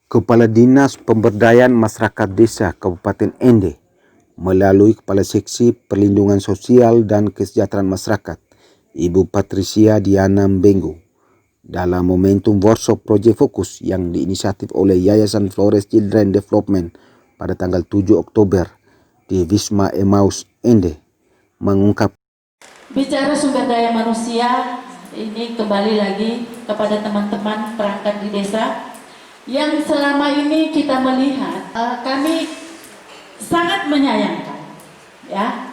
Kepala Dinas Pemberdayaan Masyarakat Desa Kabupaten Ende melalui Kepala Seksi Perlindungan Sosial dan Kesejahteraan Masyarakat, Ibu Patricia Diana Mbengu, dalam momentum workshop Project Fokus yang diinisiatif oleh Yayasan Flores Children Development pada tanggal 7 Oktober di Wisma Emmaus Ende, mengungkap bicara sumber daya manusia ini kembali lagi kepada teman-teman perangkat di desa yang selama ini kita melihat kami sangat menyayangkan, ya,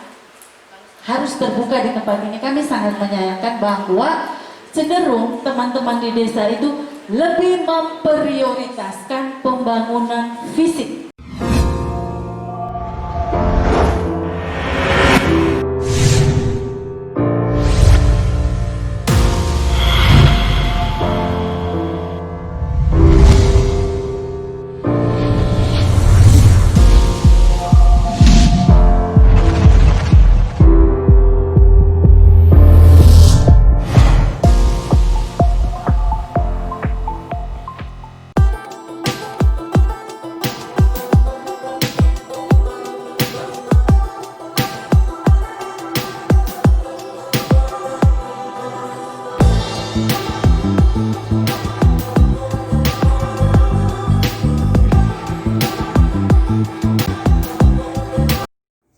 harus terbuka di tempat ini. Kami sangat menyayangkan bahwa cenderung teman-teman di desa itu lebih memprioritaskan pembangunan fisik.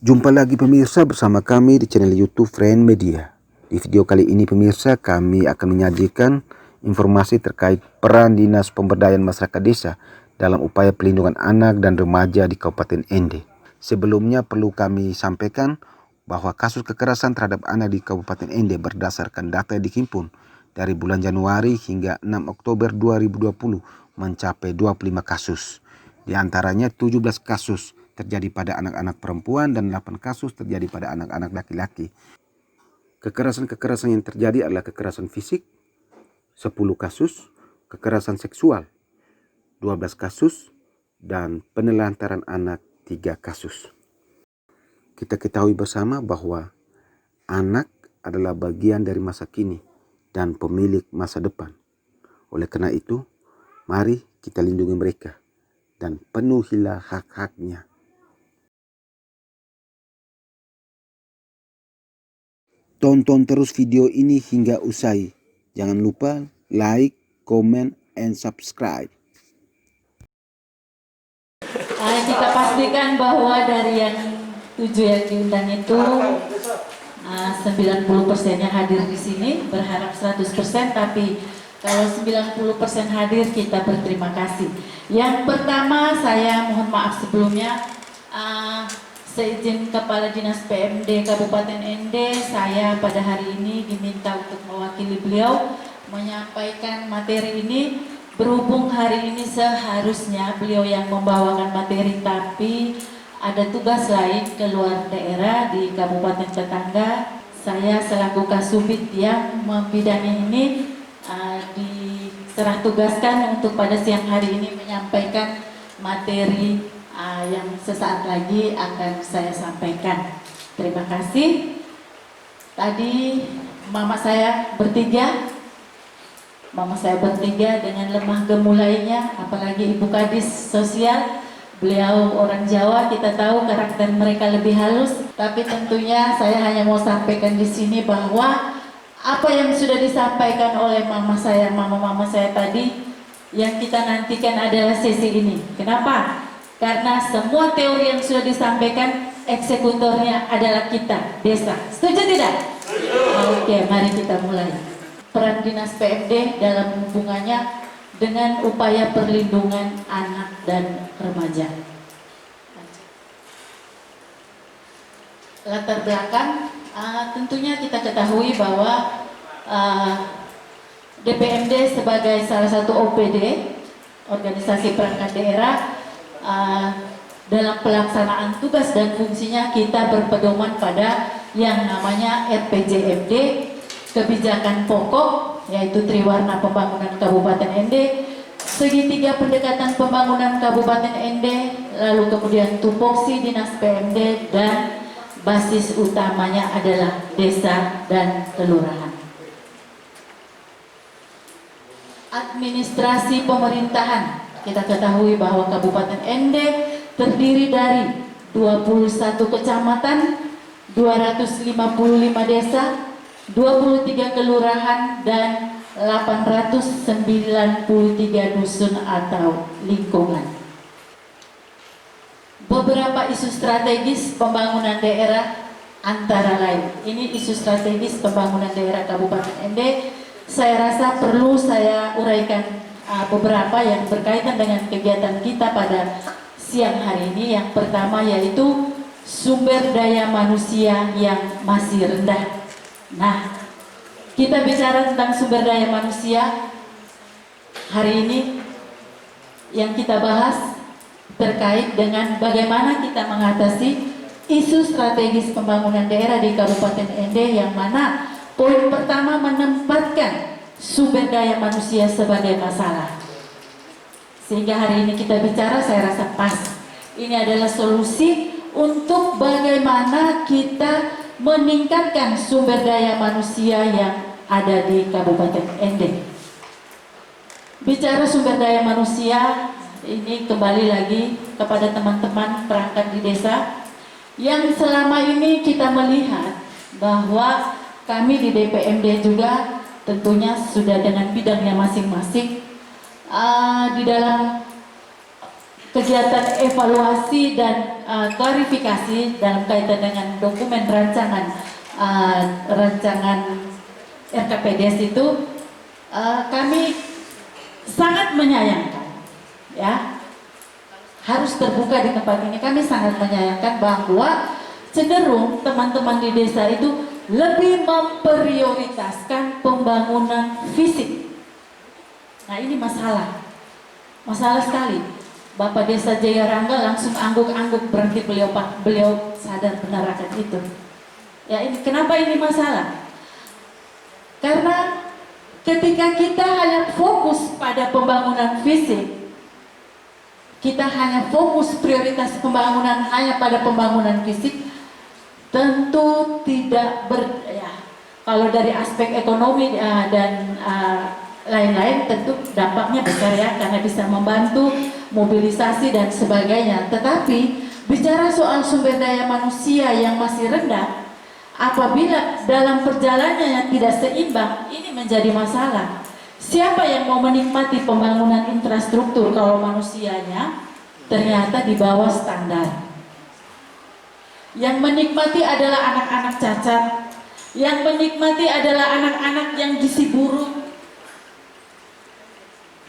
Jumpa lagi pemirsa bersama kami di channel YouTube Friend Media. Di video kali ini pemirsa, kami akan menyajikan informasi terkait peran Dinas Pemberdayaan Masyarakat Desa dalam upaya pelindungan anak dan remaja di Kabupaten Ende. Sebelumnya perlu kami sampaikan bahwa kasus kekerasan terhadap anak di Kabupaten Ende berdasarkan data yang dihimpun dari bulan Januari hingga 6 Oktober 2020 mencapai 25 kasus. Di antaranya 17 kasus terjadi pada anak-anak perempuan dan 8 kasus terjadi pada anak-anak laki-laki. Kekerasan-kekerasan yang terjadi adalah kekerasan fisik 10 kasus, kekerasan seksual 12 kasus, dan penelantaran anak 3 kasus. Kita ketahui bersama bahwa anak adalah bagian dari masa kini dan pemilik masa depan. Oleh karena itu, mari kita lindungi mereka dan penuhilah hak-haknya. Tonton terus video ini hingga usai. Jangan lupa like, comment, and subscribe. Kita pastikan bahwa dari yang 7 yang diundang itu 90%-nya hadir di sini, berharap 100%, tapi kalau 90% hadir kita berterima kasih. Yang pertama, saya mohon maaf sebelumnya, seizin Kepala Dinas PMD Kabupaten Ende, saya pada hari ini diminta untuk mewakili beliau menyampaikan materi ini. Berhubung hari ini seharusnya beliau yang membawakan materi, tapi ada tugas lain keluar daerah di kabupaten tetangga. Saya selaku Kasubit yang membidangi ini diserah tugaskan untuk pada siang hari ini menyampaikan materi yang sesaat lagi akan saya sampaikan. Terima kasih. Tadi mama saya bertiga dengan lemah gemulainya, apalagi Ibu Kadis Sosial, beliau orang Jawa, kita tahu karakter mereka lebih halus, tapi tentunya saya hanya mau sampaikan di sini bahwa apa yang sudah disampaikan oleh mama saya tadi, yang kita nantikan adalah sesi ini. Kenapa? Karena semua teori yang sudah disampaikan, eksekutornya adalah kita, desa. Setuju tidak? Oke, mari kita mulai. Peran Dinas PMD dalam hubungannya dengan upaya perlindungan anak dan remaja. Latar belakang, tentunya kita ketahui bahwa DPMD sebagai salah satu OPD, organisasi perangkat daerah, dalam pelaksanaan tugas dan fungsinya kita berpedoman pada yang namanya RPJMD, kebijakan pokok, yaitu Triwarna Pembangunan Kabupaten Ende, segitiga pendekatan pembangunan Kabupaten Ende, lalu kemudian tupoksi Dinas PMD, dan basis utamanya adalah desa dan kelurahan. Administrasi pemerintahan kita ketahui bahwa Kabupaten Ende terdiri dari 21 kecamatan, 255 desa, 23 kelurahan, dan 893 dusun atau lingkungan. Beberapa isu strategis pembangunan daerah antara lain. Ini isu strategis pembangunan daerah Kabupaten Ende. Saya rasa perlu saya uraikan beberapa yang berkaitan dengan kegiatan kita pada siang hari ini. Yang pertama yaitu sumber daya manusia yang masih rendah. Nah, kita bicara tentang sumber daya manusia hari ini, yang kita bahas terkait dengan bagaimana kita mengatasi isu strategis pembangunan daerah di Kabupaten Ende, yang mana poin pertama menempatkan sumber daya manusia sebagai masalah. Sehingga hari ini kita bicara, saya rasa pas. Ini adalah solusi untuk bagaimana kita meningkatkan sumber daya manusia yang ada di Kabupaten Ende. Bicara sumber daya manusia, ini kembali lagi kepada teman-teman perangkat di desa, yang selama ini kita melihat bahwa kami di DPMD juga tentunya sudah dengan bidangnya masing-masing di dalam kegiatan evaluasi dan klarifikasi dalam kaitan dengan dokumen rancangan RKPDS itu, kami sangat menyayangkan, ya, harus terbuka di tempat ini. Kami sangat menyayangkan bahwa cenderung teman-teman di desa itu lebih memprioritaskan pembangunan fisik. Nah, ini masalah sekali. Bapak Desa Jaya Rangga langsung angguk-angguk, berarti beliau sadar benar akan itu. Ya, ini kenapa ini masalah? Karena ketika kita hanya fokus pada pembangunan fisik, kita hanya fokus prioritas pembangunan hanya pada pembangunan fisik, tentu tidak kalau dari aspek ekonomi dan lain-lain tentu dampaknya besar, ya, karena bisa membantu mobilisasi dan sebagainya. Tetapi bicara soal sumber daya manusia yang masih rendah, apabila dalam perjalanannya yang tidak seimbang, ini menjadi masalah. Siapa yang mau menikmati pembangunan infrastruktur kalau manusianya ternyata di bawah standar? Yang menikmati adalah anak-anak cacat, yang menikmati adalah anak-anak yang gizi buruk.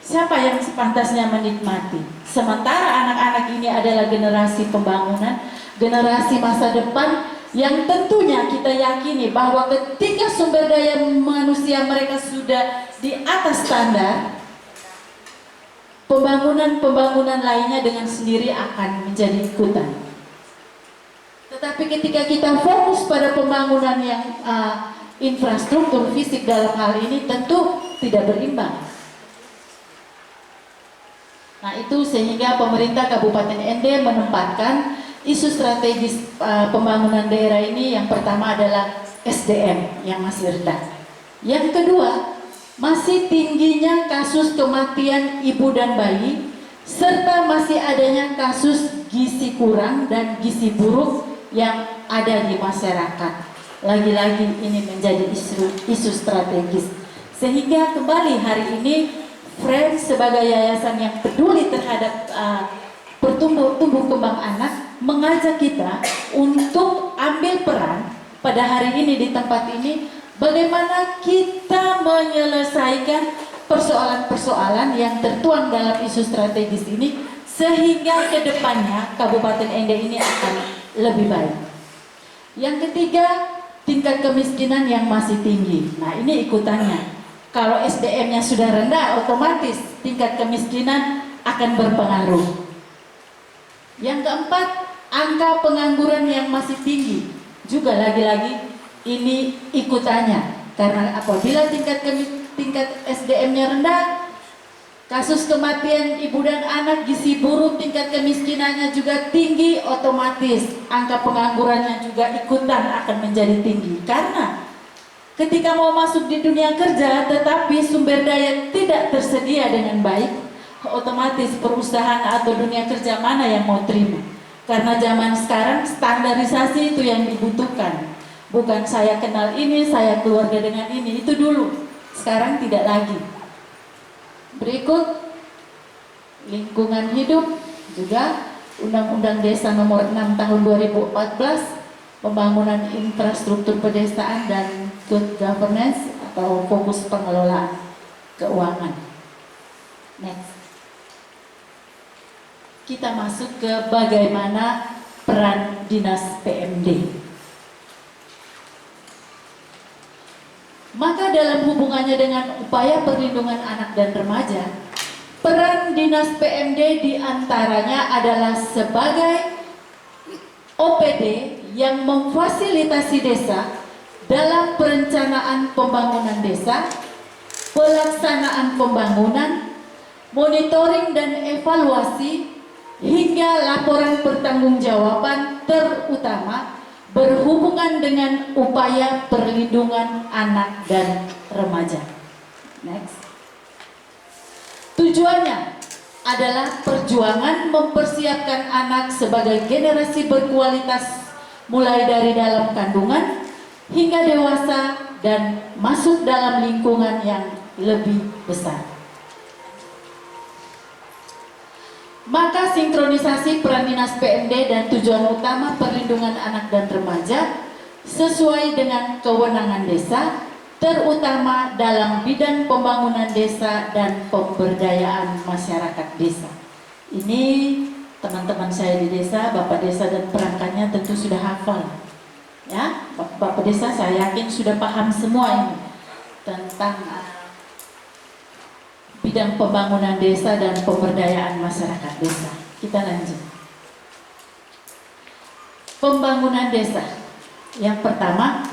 Siapa yang sepantasnya menikmati? Sementara anak-anak ini adalah generasi pembangunan, generasi masa depan, yang tentunya kita yakini bahwa ketika sumber daya manusia mereka sudah di atas standar, pembangunan lainnya dengan sendiri akan menjadi ikutan. Tetapi ketika kita fokus pada pembangunan yang infrastruktur fisik dalam hal ini, tentu tidak berimbang. Nah, itu sehingga pemerintah Kabupaten Ende menempatkan isu strategis pembangunan daerah ini. Yang pertama adalah SDM yang masih rendah. Yang kedua, masih tingginya kasus kematian ibu dan bayi, serta masih adanya kasus gizi kurang dan gizi buruk yang ada di masyarakat. Lagi-lagi ini menjadi isu strategis. Sehingga kembali hari ini Friends sebagai yayasan yang peduli terhadap tumbuh kembang anak mengajak kita untuk ambil peran pada hari ini di tempat ini, bagaimana kita menyelesaikan persoalan-persoalan yang tertuang dalam isu strategis ini, sehingga kedepannya Kabupaten Ende ini akan lebih baik. Yang ketiga, tingkat kemiskinan yang masih tinggi. Nah, ini ikutannya. Kalau SDM-nya sudah rendah, otomatis tingkat kemiskinan akan berpengaruh. Yang keempat, angka pengangguran yang masih tinggi. Juga lagi-lagi ini ikutannya. Karena apabila tingkat SDM-nya rendah, kasus kematian ibu dan anak, gizi buruk, tingkat kemiskinannya juga tinggi, otomatis angka penganggurannya juga ikutan akan menjadi tinggi. Karena ketika mau masuk di dunia kerja tetapi sumber daya tidak tersedia dengan baik, otomatis perusahaan atau dunia kerja mana yang mau terima? Karena zaman sekarang standarisasi itu yang dibutuhkan. Bukan saya kenal ini, saya keluarga dengan ini, itu dulu. Sekarang tidak lagi. Berikut lingkungan hidup juga Undang-Undang Desa Nomor 6 Tahun 2014, pembangunan infrastruktur pedesaan dan good governance atau fokus pengelolaan keuangan. Next. Kita masuk ke bagaimana peran Dinas PMD. Maka dalam hubungannya dengan upaya perlindungan anak dan remaja, peran Dinas PMD diantaranya adalah sebagai OPD yang memfasilitasi desa dalam perencanaan pembangunan desa, pelaksanaan pembangunan, monitoring dan evaluasi, hingga laporan pertanggungjawaban terutama berhubungan dengan upaya perlindungan anak dan remaja. Next. Tujuannya adalah perjuangan mempersiapkan anak sebagai generasi berkualitas mulai dari dalam kandungan hingga dewasa dan masuk dalam lingkungan yang lebih besar. Maka sinkronisasi peran Dinas PMD dan tujuan utama perlindungan anak dan remaja sesuai dengan kewenangan desa, terutama dalam bidang pembangunan desa dan pemberdayaan masyarakat desa. Ini teman-teman saya di desa, Bapak Desa dan perangkatnya tentu sudah hafal. Ya, Bapak Desa saya yakin sudah paham semua ini tentang bidang pembangunan desa dan pemberdayaan masyarakat desa. Kita lanjut. Pembangunan desa. Yang pertama,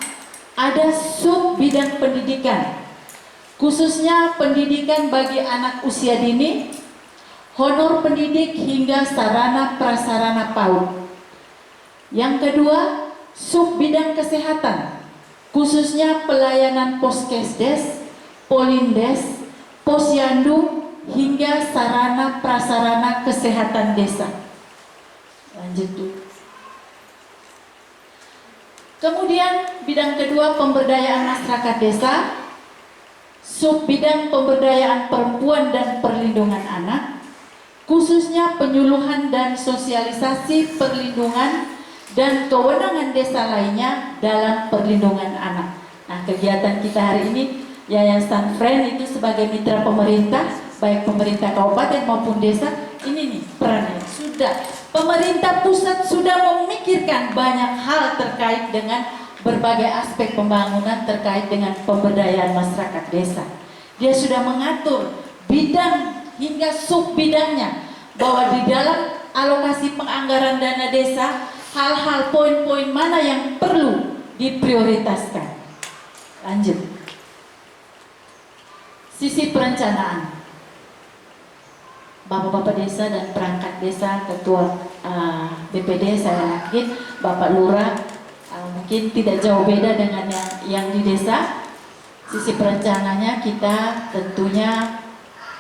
ada sub bidang pendidikan, khususnya pendidikan bagi anak usia dini, honor pendidik hingga sarana prasarana PAUD. Yang kedua, sub bidang kesehatan, khususnya pelayanan poskesdes, polindes, posyandu hingga sarana prasarana kesehatan desa. Lanjut dulu. Kemudian bidang kedua, pemberdayaan masyarakat desa, sub bidang pemberdayaan perempuan dan perlindungan anak, khususnya penyuluhan dan sosialisasi perlindungan dan kewenangan desa lainnya dalam perlindungan anak. Nah, kegiatan kita hari ini, Yayasan Friend itu sebagai mitra pemerintah, baik pemerintah kabupaten maupun desa, ini nih perannya. Sudah, pemerintah pusat sudah memikirkan banyak hal terkait dengan berbagai aspek pembangunan terkait dengan pemberdayaan masyarakat desa. Dia sudah mengatur bidang hingga sub bidangnya, bahwa di dalam alokasi penganggaran dana desa, hal-hal poin-poin mana yang perlu diprioritaskan. Lanjut. Sisi perencanaan, Bapak-bapak desa dan perangkat desa, ketua BPD, saya yakin Bapak Lurah mungkin tidak jauh beda dengan yang di desa. Sisi perencanaannya kita tentunya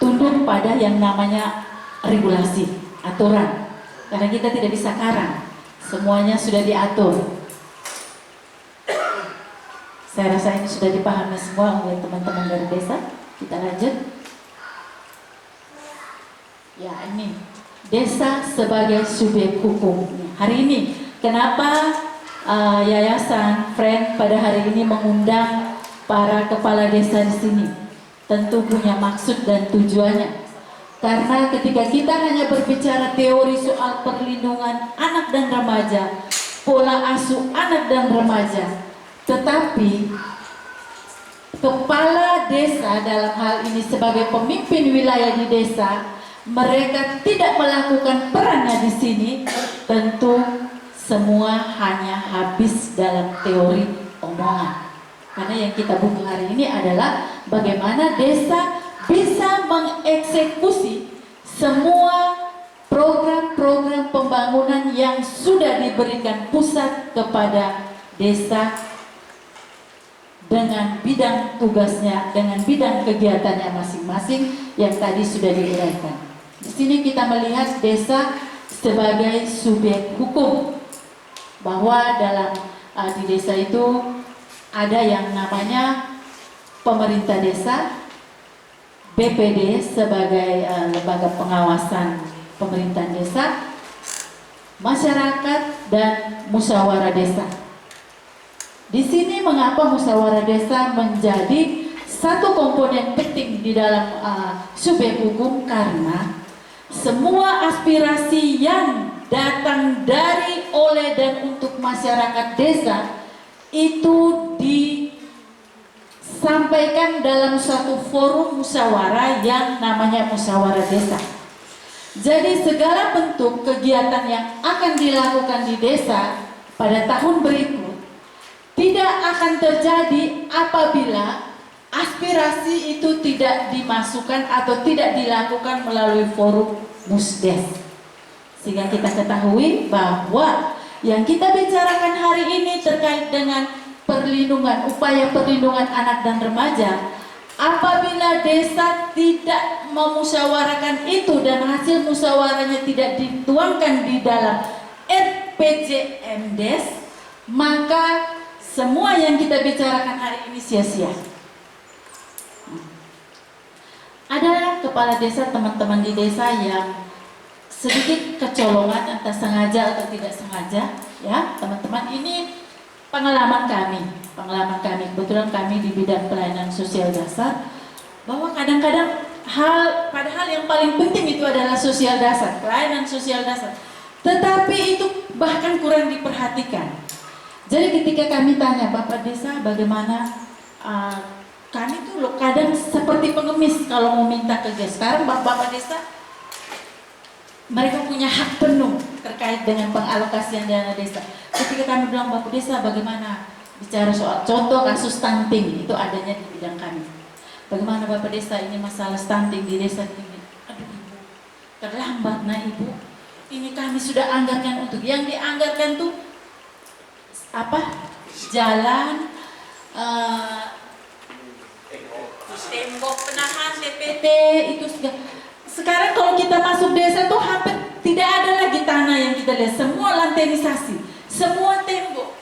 tunduk pada yang namanya regulasi, aturan, karena kita tidak bisa karang, semuanya sudah diatur. Saya rasa ini sudah dipahami semua oleh teman-teman dari desa. Kita lanjut. Ya, ini desa sebagai subjek hukum. Hari ini kenapa Yayasan Friend pada hari ini mengundang para kepala desa di sini? Tentu punya maksud dan tujuannya. Karena ketika kita hanya berbicara teori soal perlindungan anak dan remaja, pola asuh anak dan remaja, tetapi kepala desa dalam hal ini sebagai pemimpin wilayah di desa, mereka tidak melakukan perannya di sini, tentu semua hanya habis dalam teori omongan. Karena yang kita butuh hari ini adalah bagaimana desa bisa mengeksekusi semua program-program pembangunan yang sudah diberikan pusat kepada desa dengan bidang tugasnya, dengan bidang kegiatannya masing-masing yang tadi sudah diuraikan. Di sini kita melihat desa sebagai subjek hukum, bahwa dalam di desa itu ada yang namanya pemerintah desa, BPD sebagai lembaga pengawasan pemerintahan desa, masyarakat, dan musyawarah desa. Di sini mengapa musyawarah desa menjadi satu komponen penting di dalam subjek hukum, karena semua aspirasi yang datang dari, oleh, dan untuk masyarakat desa itu disampaikan dalam suatu forum musyawarah yang namanya musyawarah desa. Jadi segala bentuk kegiatan yang akan dilakukan di desa pada tahun berikut tidak akan terjadi apabila aspirasi itu tidak dimasukkan atau tidak dilakukan melalui forum musdes. Sehingga kita ketahui bahwa yang kita bicarakan hari ini terkait dengan perlindungan, upaya perlindungan anak dan remaja, apabila desa tidak memusyawarahkan itu dan hasil musyawarahnya tidak dituangkan di dalam RPJMdes, maka semua yang kita bicarakan hari ini sia-sia. Ada kepala desa, teman-teman di desa yang sedikit kecolongan, entah sengaja atau tidak sengaja, ya teman-teman. Ini pengalaman kami. Kebetulan kami di bidang pelayanan sosial dasar, bahwa kadang-kadang padahal yang paling penting itu adalah sosial dasar, pelayanan sosial dasar, tetapi itu bahkan kurang diperhatikan. Jadi ketika kami tanya Bapak Desa bagaimana, kami tuh loh kadang seperti pengemis kalau mau minta kerja. Sekarang Bapak Desa, mereka punya hak penuh terkait dengan pengalokasian dana desa. Ketika kami bilang Bapak Desa bagaimana bicara soal contoh kasus stunting, itu adanya di bidang kami. Bagaimana Bapak Desa ini masalah stunting di desa ini? Aduh Ibu, terlambat nah Ibu. Ini kami sudah anggarkan untuk yang dianggarkan tuh jalan, tembok penahan, TPT itu segala. Sekarang kalau kita masuk desa tuh hampir tidak ada lagi tanah yang kita lihat, semua lantainisasi, semua tembok.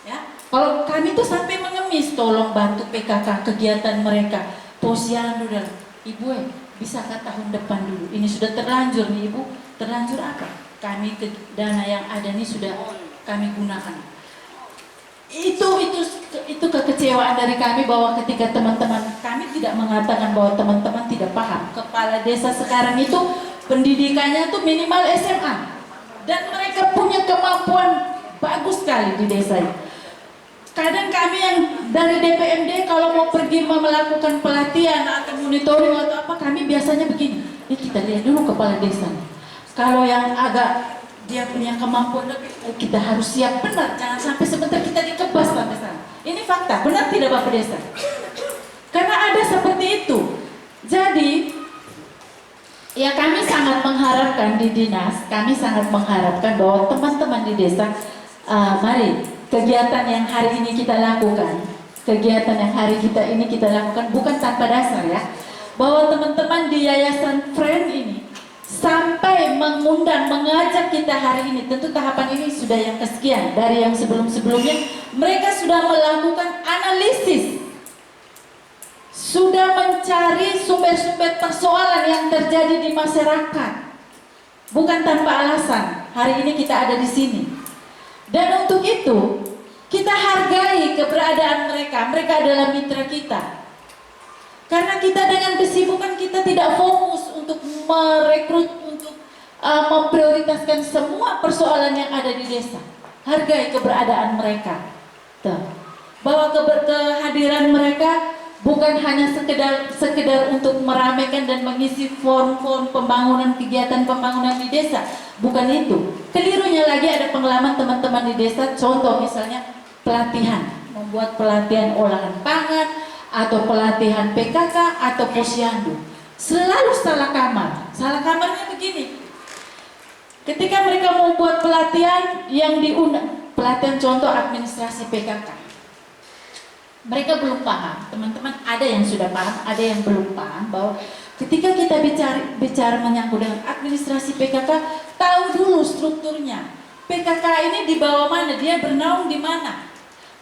Ya, kalau kami tuh sampai mengemis, tolong bantu PKK kegiatan mereka. Posyandu dan Ibu, bisakah tahun depan dulu? Ini sudah terlanjur nih Ibu, terlanjur apa? Kami dana yang ada nih sudah kami gunakan. Itu kekecewaan dari kami, bahwa ketika teman-teman kami tidak mengatakan bahwa teman-teman tidak paham. Kepala desa sekarang itu pendidikannya tuh minimal SMA, dan mereka punya kemampuan bagus sekali di desa ini. Kadang kami yang dari DPMD kalau mau pergi melakukan pelatihan atau monitoring atau apa, kami biasanya begini, kita lihat dulu kepala desa. Kalau yang agak dia punya kemampuan lebih, kita harus siap benar, jangan sampai sebentar kita dikebas sampai sana. Ini fakta, benar tidak Bapak Desa? Karena ada seperti itu. Jadi ya kami sangat mengharapkan di dinas, kami sangat mengharapkan bahwa teman-teman di desa, mari kegiatan yang hari ini kita lakukan, bukan tanpa dasar ya, bahwa teman-teman di Yayasan Friend ini sampai mengajak kita hari ini. Tentu tahapan ini sudah yang kesekian. Dari yang sebelum-sebelumnya mereka sudah melakukan analisis, sudah mencari sumber-sumber persoalan yang terjadi di masyarakat. Bukan tanpa alasan hari ini kita ada di sini. Dan untuk itu kita hargai keberadaan mereka. Mereka adalah mitra kita. Karena kita dengan kesibukan kita tidak fokus untuk merekrut, untuk memprioritaskan semua persoalan yang ada di desa. Hargai keberadaan mereka. Bahwa kehadiran mereka bukan hanya sekedar untuk meramaikan dan mengisi form-form pembangunan, kegiatan pembangunan di desa. Bukan itu. Kelirunya lagi ada pengalaman teman-teman di desa, contoh misalnya pelatihan, membuat pelatihan olahan pangan, atau pelatihan PKK atau posyandu. Selalu salah kamar. Salah kamarnya begini. Ketika mereka mau buat pelatihan yang diundang, pelatihan contoh administrasi PKK, mereka belum paham. Teman-teman ada yang sudah paham, ada yang belum paham, bahwa Ketika kita bicara menyangkut dengan administrasi PKK, tahu dulu strukturnya. PKK ini di bawah mana? Dia bernaung di mana?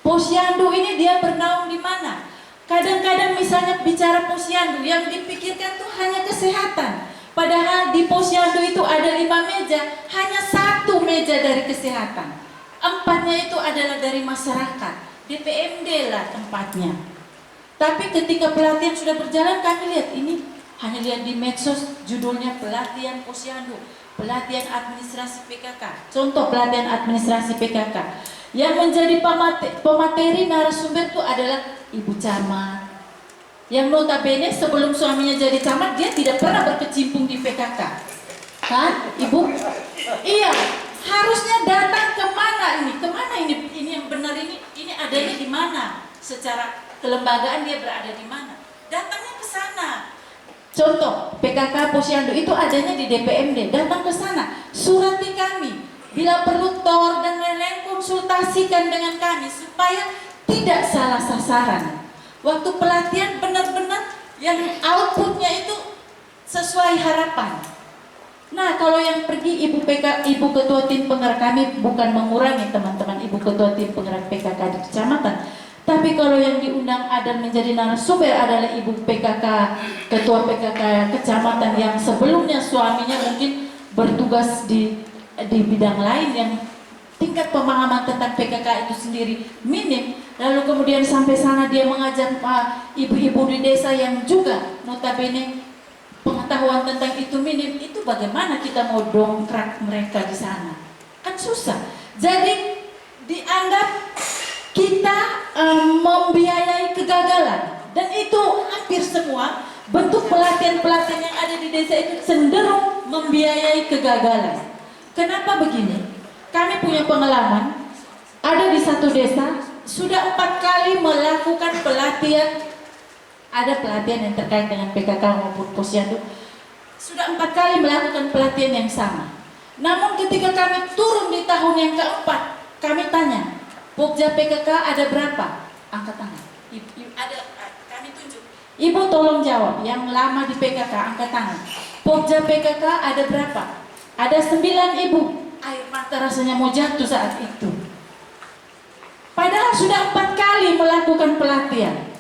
Posyandu ini dia bernaung di mana? Kadang-kadang misalnya bicara posyandu, yang dipikirkan tuh hanya kesehatan. Padahal di posyandu itu ada 5 meja, hanya 1 meja dari kesehatan. 4-nya itu adalah dari masyarakat. DPMD lah tempatnya. Tapi ketika pelatihan sudah berjalan, kami lihat ini hanya lihat di medsos judulnya pelatihan posyandu, pelatihan administrasi PKK. Contoh pelatihan administrasi PKK yang menjadi pemateri narasumber itu adalah ibu camat, yang notabene sebelum suaminya jadi camat dia tidak pernah berkecimpung di PKK, kan ibu? Iya, harusnya datang kemana ini? Kemana ini yang benar ini adanya di mana? Secara kelembagaan dia berada di mana? Datangnya ke sana. Contoh, PKK Posyandu itu adanya di DPMD, datang ke sana, surati kami, bila perlu TOR dan lain-lain konsultasikan dengan kami supaya tidak salah sasaran. Waktu pelatihan benar-benar yang outputnya itu sesuai harapan. Nah, kalau yang pergi Ibu Ketua Tim Penggerak, kami bukan mengurangi teman-teman Ibu Ketua Tim Penggerak PKK di kecamatan. Tapi kalau yang diundang dan menjadi narasumber adalah Ibu PKK, Ketua PKK Kecamatan yang sebelumnya suaminya mungkin bertugas di bidang lain yang tingkat pemahaman tentang PKK itu sendiri minim, lalu kemudian sampai sana dia mengajak ibu-ibu di desa yang juga notabene pengetahuan tentang itu minim, itu bagaimana kita mau dongkrak mereka di sana? Kan susah. Jadi dianggap kita membiayai kegagalan, dan itu hampir semua bentuk pelatihan-pelatihan yang ada di desa itu cenderung membiayai kegagalan. Kenapa begini? Kami punya pengalaman, ada di satu desa sudah 4 kali melakukan pelatihan, ada pelatihan yang terkait dengan PKK maupun posyandu, sudah 4 kali melakukan pelatihan yang sama. Namun ketika kami turun di tahun yang keempat, kami tanya, Pokja PKK ada berapa? Angkat tangan. Ada, kami tunjuk. Ibu tolong jawab, yang lama di PKK angkat tangan. Pokja PKK ada berapa? Ada 9 ibu. Air mata rasanya mau jatuh saat itu. Padahal sudah 4 kali melakukan pelatihan.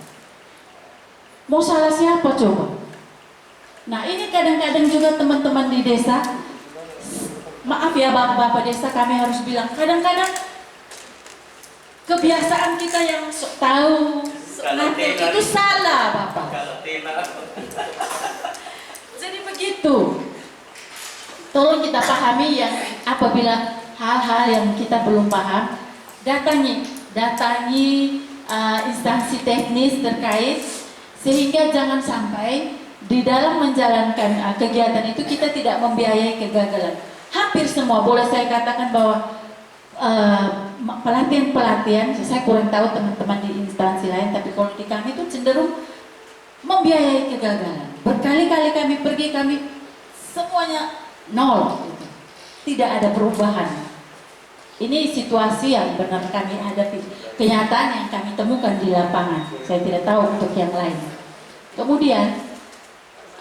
Mau salah siapa coba? Nah, ini kadang-kadang juga teman-teman di desa, maaf ya bapak-bapak desa, kami harus bilang, kadang-kadang kebiasaan kita yang sok tahu, nanti itu salah bapak. Jadi begitu. Tolong kita pahami yang apabila hal-hal yang kita belum paham, datangi instansi teknis terkait, sehingga jangan sampai di dalam menjalankan kegiatan itu kita tidak membiayai kegagalan. Hampir semua, boleh saya katakan bahwa pelatihan-pelatihan, saya kurang tahu teman-teman di instansi lain, tapi kalau di kami itu cenderung membiayai kegagalan. Berkali-kali kami pergi, kami semuanya nol, tidak ada perubahan. Ini situasi yang benar kami hadapi, kenyataan yang kami temukan di lapangan. Saya tidak tahu untuk yang lain. Kemudian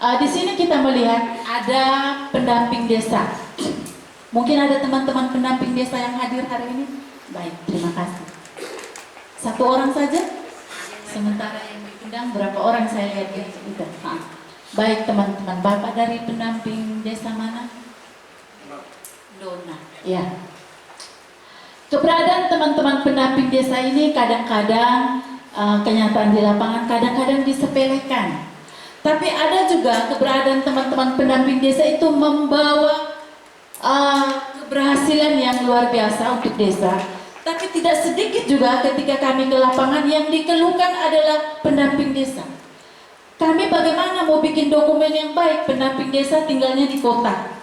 di sini kita melihat ada pendamping desa. Mungkin ada teman-teman pendamping desa yang hadir hari ini. Baik, terima kasih. 1 orang saja. Sementara yang diundang berapa orang saya lihat di situ. Baik teman-teman, Bapak dari pendamping desa mana? Dona. Ya. Keberadaan teman-teman pendamping desa ini kadang-kadang kenyataan di lapangan kadang-kadang disepelekan. Tapi ada juga keberadaan teman-teman pendamping desa itu membawa keberhasilan yang luar biasa untuk desa. Tapi tidak sedikit juga ketika kami ke lapangan yang dikeluhkan adalah pendamping desa. Kami bagaimana mau bikin dokumen yang baik, pendamping desa tinggalnya di kota.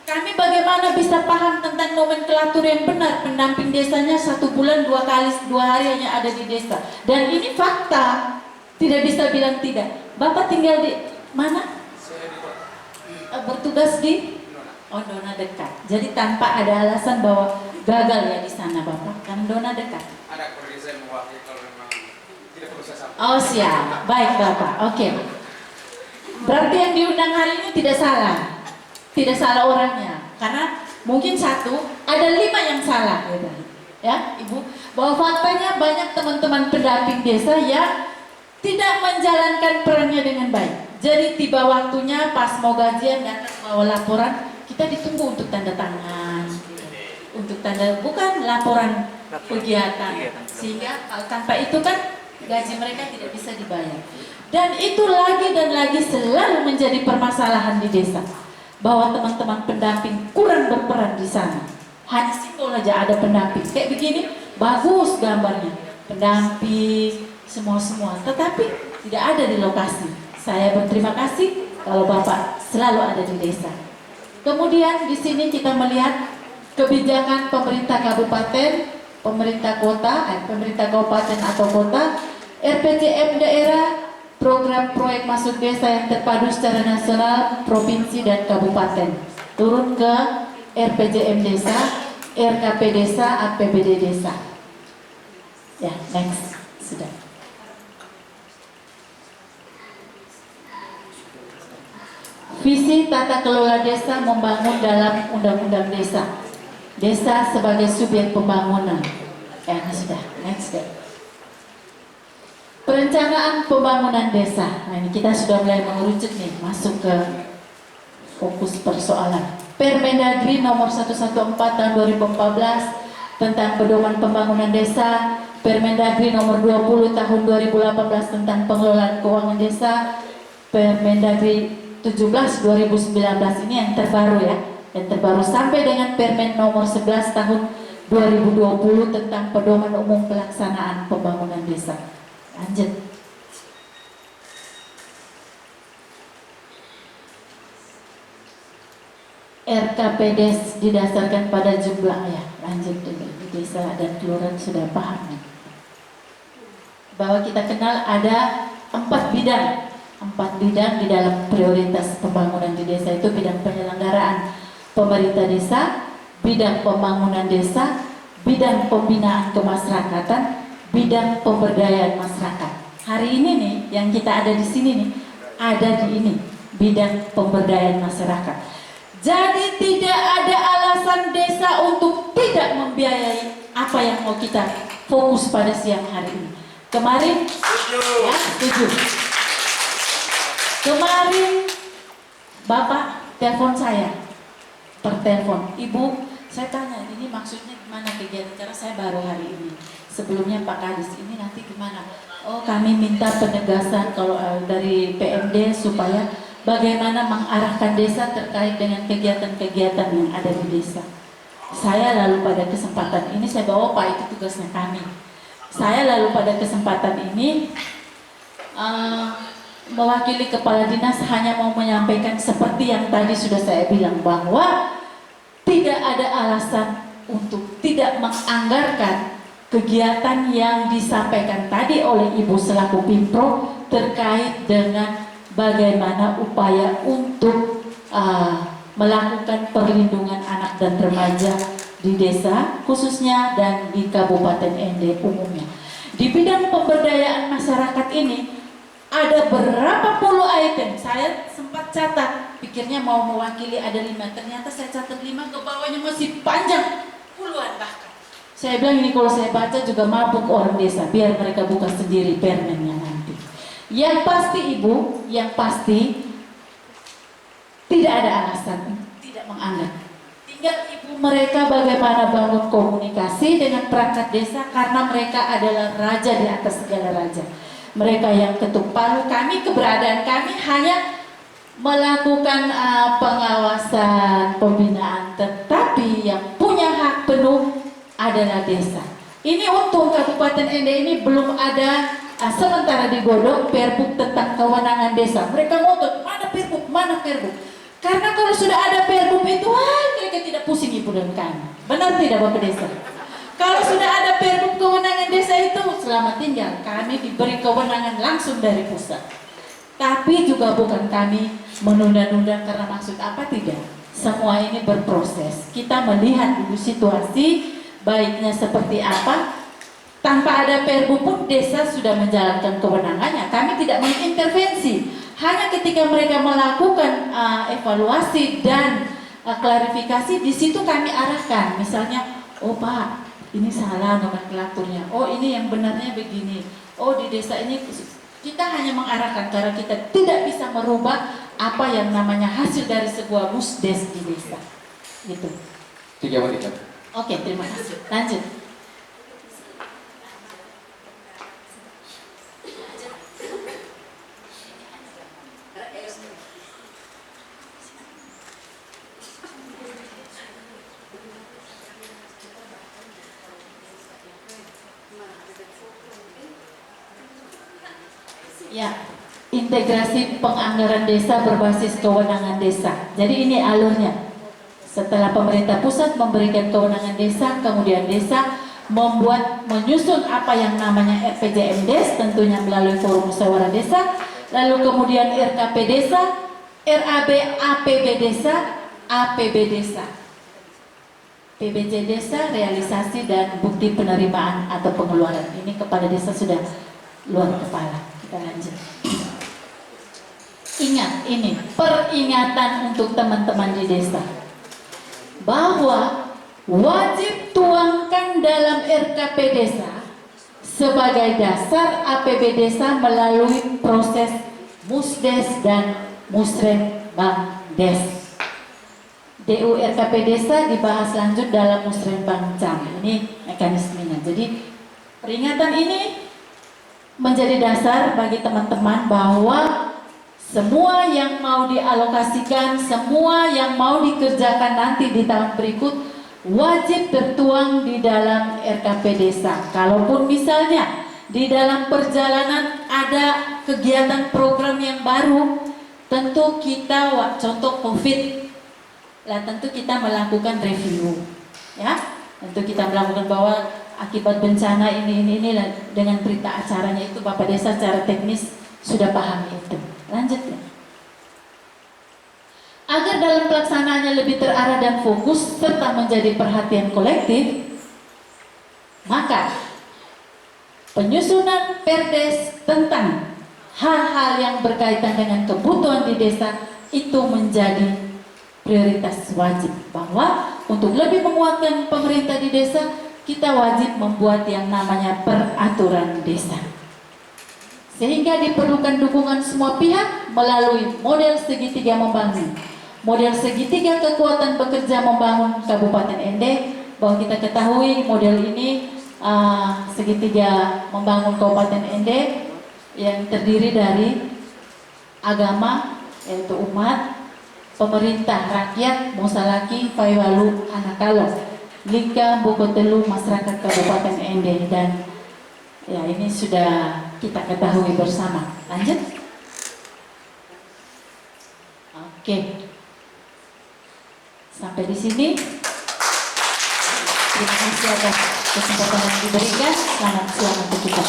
Kami bagaimana bisa paham tentang nomenklatur yang benar, pendamping desanya 1 bulan 2 hari hanya ada di desa. Dan ini fakta, tidak bisa bilang tidak. Bapak tinggal di mana? Bertugas di Dona dekat. Jadi tanpa ada alasan bahwa gagal ya di sana Bapak, karena Dona dekat. Ada koordinasi mewakili kalau memang tidak perlu saya sampaikan. Oh siap, baik Bapak, oke. Berarti yang diundang hari ini tidak salah. Tidak salah orangnya. Karena mungkin ada 5 yang salah. Gitu. Ya, Ibu. Bahwa faktanya banyak teman-teman pendamping desa yang tidak menjalankan perannya dengan baik. Jadi tiba waktunya pas mau gajian datang bawa laporan, kita ditunggu untuk tanda tangan. Untuk tanda, bukan laporan kegiatan. Sehingga tanpa itu kan gaji mereka tidak bisa dibayar. Dan itu lagi dan lagi selalu menjadi permasalahan di desa, bahwa teman-teman pendamping kurang berperan di sana. Hanya simbol aja ada pendamping kayak begini, bagus gambarnya, pendamping semua, tetapi tidak ada di lokasi. Saya berterima kasih kalau Bapak selalu ada di desa. Kemudian di sini kita melihat kebijakan pemerintah kabupaten, pemerintah kabupaten atau kota, RPJM daerah, program proyek masuk desa yang terpadu secara nasional, provinsi dan kabupaten. Turun ke RPJM desa, RKP desa, APBD desa. Ya, next. Sudah. Visi tata kelola desa membangun dalam undang-undang desa. Desa sebagai subjek pembangunan. Ya, sudah. Next. Perencanaan pembangunan desa. Nah, ini kita sudah mulai mengerucut nih, masuk ke fokus persoalan. Permendagri nomor 114 tahun 2014 tentang pedoman pembangunan desa, Permendagri nomor 20 tahun 2018 tentang pengelolaan keuangan desa, Permendagri 17 2019 ini yang terbaru ya, yang terbaru sampai dengan Permen nomor 11 tahun 2020 tentang pedoman umum pelaksanaan pembangunan desa. Lanjut. RKPD didasarkan pada jumlah ya. Lanjut dulu. Di desa dan kelurahan sudah paham. Bahwa kita kenal ada 4 bidang. 4 bidang di dalam prioritas pembangunan di desa, itu bidang penyelenggaraan pemerintah desa, bidang pembangunan desa, bidang pembinaan kemasyarakatan, bidang pemberdayaan masyarakat. Hari ini nih yang kita ada di sini nih, ada di ini bidang pemberdayaan masyarakat. Jadi tidak ada alasan desa untuk tidak membiayai apa yang mau kita fokus pada siang hari ini. Kemarin ya, setuju. Kemarin Bapak telepon saya per telepon, Ibu, saya tanya ini maksudnya gimana kegiatan, karena saya baru hari ini. Sebelumnya Pak Kadis, ini nanti gimana? Oh, kami minta penegasan kalau dari PMD supaya bagaimana mengarahkan desa terkait dengan kegiatan-kegiatan yang ada di desa. Saya lalu pada kesempatan ini saya bawa Pak, itu tugasnya kami. Saya lalu pada kesempatan ini mewakili kepala dinas hanya mau menyampaikan seperti yang tadi sudah saya bilang, bahwa tidak ada alasan untuk tidak menganggarkan kegiatan yang disampaikan tadi oleh Ibu selaku Pimpro terkait dengan bagaimana upaya untuk melakukan perlindungan anak dan remaja di desa khususnya dan di Kabupaten ND umumnya. Di bidang pemberdayaan masyarakat ini ada berapa puluh item, saya sempat catat, pikirnya mau mewakili ada 5, ternyata saya catat 5, ke bawahnya masih panjang, puluhan bahkan. Saya bilang ini kalau saya baca juga mabuk orang desa, biar mereka buka sendiri permennya nanti. Yang pasti Ibu, yang pasti tidak ada alasan tidak menganggap. Tinggal Ibu mereka bagaimana bangun komunikasi dengan perangkat desa, karena mereka adalah raja di atas segala raja. Mereka yang ketuk palu, kami keberadaan kami hanya melakukan pengawasan, pembinaan, tetapi yang punya hak penuh adalah desa. Ini untuk Kabupaten ND ini belum ada sementara digodok Perbuk tentang kewenangan desa. Mereka ngotot, mana Perbuk, mana Perbuk. Karena kalau sudah ada Perbuk itu, mereka tidak pusing Ibu dan kami. Benar tidak Bapak Desa? Kalau sudah ada Perbuk kewenangan desa itu, selamat tinggal. Kami diberi kewenangan langsung dari pusat. Tapi juga bukan kami menunda-nunda karena maksud apa, tidak. Semua ini berproses. Kita melihat dulu situasi baiknya seperti apa. Tanpa ada Perbuk pun desa sudah menjalankan kewenangannya. Kami tidak mengintervensi. Hanya ketika mereka melakukan evaluasi dan klarifikasi, di situ kami arahkan. Misalnya, oh Pak, ini salah nomenklaturnya. Oh ini yang benarnya begini. Oh di desa ini kita hanya mengarahkan karena kita tidak bisa merubah apa yang namanya hasil dari sebuah musdes di desa. Gitu. 3 menit. Oke, terima kasih. Lanjut. Ya, integrasi penganggaran desa berbasis kewenangan desa. Jadi ini alurnya. Setelah pemerintah pusat memberikan kewenangan desa, kemudian desa menyusun apa yang namanya RPJMdes, tentunya melalui forum musyawarah desa, lalu kemudian RKP desa, RAB APB desa, APB desa, PBJ desa, realisasi dan bukti penerimaan atau pengeluaran. Ini kepada desa sudah luar kepala. Kita lanjut. Ingat, ini peringatan untuk teman-teman di desa bahwa wajib tuangkan dalam RKP desa sebagai dasar APB desa melalui proses musdes dan musrenbangdes. DU RKP desa dibahas lanjut dalam musrenbangcam. Ini mekanismenya. Jadi peringatan ini menjadi dasar bagi teman-teman bahwa semua yang mau dialokasikan, semua yang mau dikerjakan nanti di tahun berikut wajib tertuang di dalam RKP desa. Kalaupun misalnya di dalam perjalanan ada kegiatan program yang baru, tentu kita, contoh COVID, lah tentu kita melakukan review, ya, tentu kita melakukan bahwa akibat bencana ini dengan berita acaranya itu Bapak Desa secara teknis sudah paham itu. Lanjut ya. Agar dalam pelaksanaannya lebih terarah dan fokus serta menjadi perhatian kolektif, maka penyusunan perdes tentang hal-hal yang berkaitan dengan kebutuhan di desa itu menjadi prioritas wajib. Bahwa untuk lebih menguatkan pemerintah di desa, kita wajib membuat yang namanya peraturan desa. Sehingga diperlukan dukungan semua pihak melalui model segitiga membangun. Model segitiga kekuatan bekerja membangun Kabupaten Ende, bahwa kita ketahui model ini segitiga membangun Kabupaten Ende yang terdiri dari agama, yaitu umat, pemerintah, rakyat, Mosalaki, Faiwalu, Anakalo, Lika, Bokotelu, masyarakat Kabupaten Ende, dan ya ini sudah kita ketahui bersama. Lanjut. Oke. Sampai di sini. Terima kasih atas kesempatan yang diberikan. Selamat siang untuk kita.